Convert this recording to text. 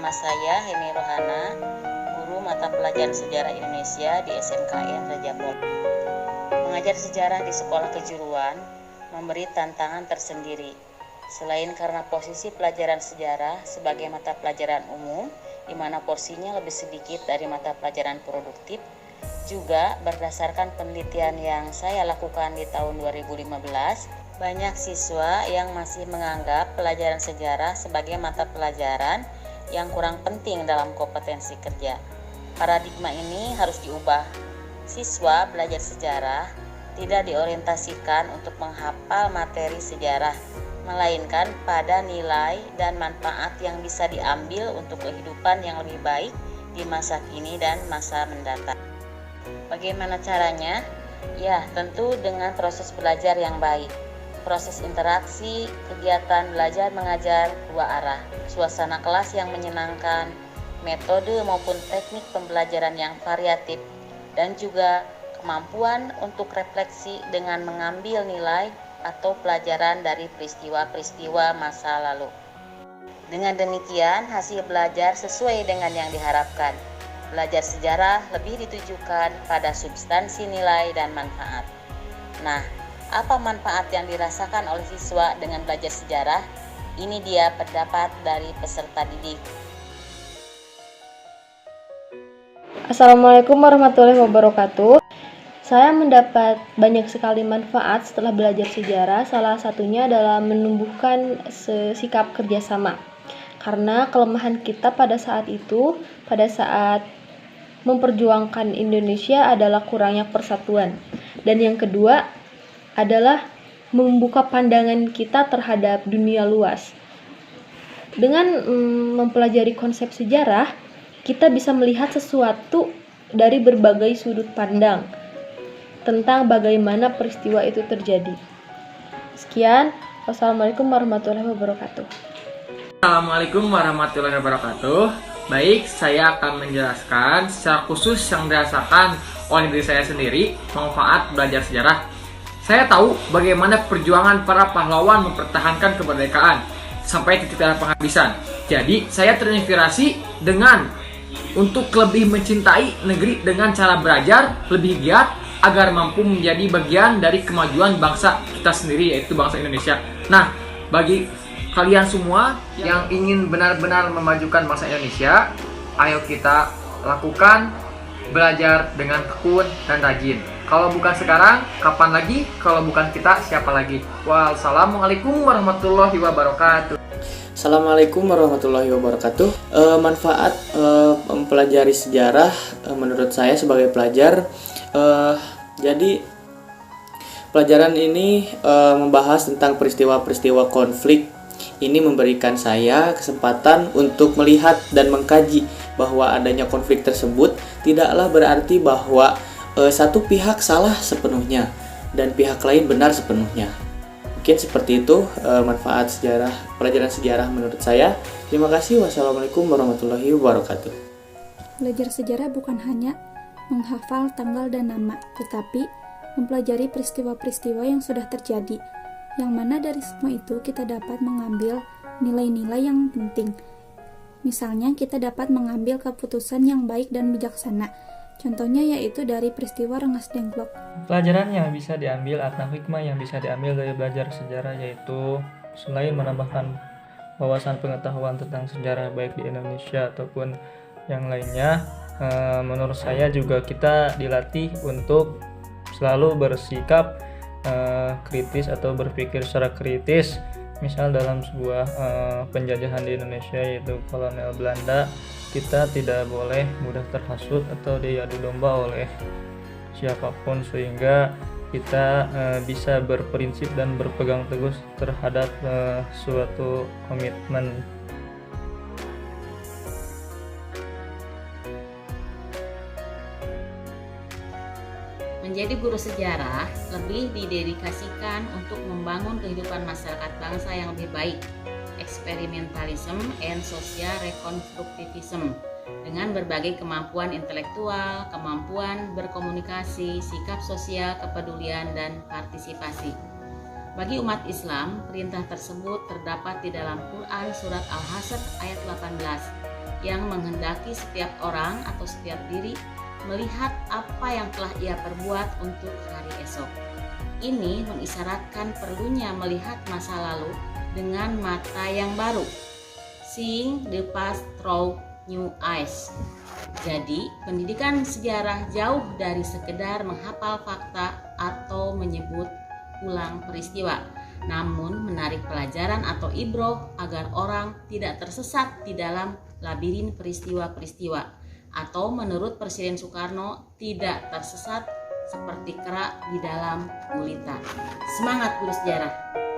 Nama saya Heni Rohana, guru mata pelajaran sejarah Indonesia di SMKN Raja Mulia. Mengajar sejarah di sekolah kejuruan memberi tantangan tersendiri. Selain karena posisi pelajaran sejarah sebagai mata pelajaran umum, di mana porsinya lebih sedikit dari mata pelajaran produktif, juga berdasarkan penelitian yang saya lakukan di tahun 2015, banyak siswa yang masih menganggap pelajaran sejarah sebagai mata pelajaran yang kurang penting dalam kompetensi kerja. Paradigma ini harus diubah. Siswa belajar sejarah tidak diorientasikan untuk menghafal materi sejarah, melainkan pada nilai dan manfaat yang bisa diambil untuk kehidupan yang lebih baik di masa kini dan masa mendatang. Bagaimana caranya? Ya, tentu dengan proses belajar yang baik. Proses interaksi, kegiatan belajar mengajar dua arah, suasana kelas yang menyenangkan, metode maupun teknik pembelajaran yang variatif, dan juga kemampuan untuk refleksi dengan mengambil nilai atau pelajaran dari peristiwa-peristiwa masa lalu. Dengan demikian, hasil belajar sesuai dengan yang diharapkan. Belajar sejarah lebih ditujukan pada substansi nilai dan manfaat. Nah, apa manfaat yang dirasakan oleh siswa dengan belajar sejarah? Ini dia pendapat dari peserta didik. Assalamualaikum warahmatullahi wabarakatuh. Saya mendapat banyak sekali manfaat setelah belajar sejarah. Salah satunya adalah menumbuhkan sikap kerjasama. Karena kelemahan kita pada saat memperjuangkan Indonesia adalah kurangnya persatuan. Dan yang kedua adalah membuka pandangan kita terhadap dunia luas. Dengan mempelajari konsep sejarah, kita bisa melihat sesuatu dari berbagai sudut pandang tentang bagaimana peristiwa itu terjadi. Sekian, wassalamualaikum warahmatullahi wabarakatuh. Assalamualaikum warahmatullahi wabarakatuh. Baik, saya akan menjelaskan secara khusus yang dirasakan oleh diri saya sendiri manfaat belajar sejarah. Saya tahu bagaimana perjuangan para pahlawan mempertahankan kemerdekaan sampai titik darah penghabisan. Jadi, saya terinspirasi untuk lebih mencintai negeri dengan cara belajar lebih giat agar mampu menjadi bagian dari kemajuan bangsa kita sendiri, yaitu bangsa Indonesia. Nah, bagi kalian semua yang ingin benar-benar memajukan bangsa Indonesia, ayo kita lakukan belajar dengan tekun dan rajin. Kalau bukan sekarang, kapan lagi? Kalau bukan kita, siapa lagi? Wassalamualaikum warahmatullahi wabarakatuh. Assalamualaikum warahmatullahi wabarakatuh. Manfaat mempelajari sejarah menurut saya sebagai pelajar, jadi pelajaran ini membahas tentang peristiwa-peristiwa konflik. Ini memberikan saya kesempatan untuk melihat dan mengkaji bahwa adanya konflik tersebut tidaklah berarti bahwa satu pihak salah sepenuhnya dan pihak lain benar sepenuhnya. Mungkin seperti itu manfaat pelajaran sejarah menurut saya. Terima kasih. Wassalamualaikum warahmatullahi wabarakatuh. Belajar sejarah bukan hanya menghafal tanggal dan nama, tetapi mempelajari peristiwa-peristiwa yang sudah terjadi, yang mana dari semua itu kita dapat mengambil nilai-nilai yang penting. Misalnya, kita dapat mengambil keputusan yang baik dan bijaksana. Contohnya yaitu dari peristiwa Rengas Dengklok. Pelajaran yang bisa diambil atau hikmah yang bisa diambil dari belajar sejarah yaitu selain menambahkan wawasan pengetahuan tentang sejarah baik di Indonesia ataupun yang lainnya, menurut saya juga kita dilatih untuk selalu bersikap kritis atau berpikir secara kritis. Misal dalam sebuah penjajahan di Indonesia yaitu kolonial Belanda, kita tidak boleh mudah terhasut atau diadu domba oleh siapapun, sehingga kita bisa berprinsip dan berpegang teguh terhadap suatu komitmen. Menjadi guru sejarah lebih didedikasikan untuk membangun kehidupan masyarakat bangsa yang lebih baik, eksperimentalisme and social reconstructivism, dengan berbagai kemampuan intelektual, kemampuan berkomunikasi, sikap sosial, kepedulian, dan partisipasi. Bagi umat Islam, perintah tersebut terdapat di dalam Quran Surat Al-Hasyr ayat 18. yang menghendaki setiap orang atau setiap diri melihat apa yang telah ia perbuat untuk hari esok. Ini mengisyaratkan perlunya melihat masa lalu dengan mata yang baru. Seeing the past through new eyes. Jadi, pendidikan sejarah jauh dari sekedar menghafal fakta atau menyebut ulang peristiwa, namun menarik pelajaran atau ibroh agar orang tidak tersesat di dalam labirin peristiwa-peristiwa, atau menurut Presiden Soekarno tidak tersesat seperti kera di dalam gulita. Semangat guru sejarah!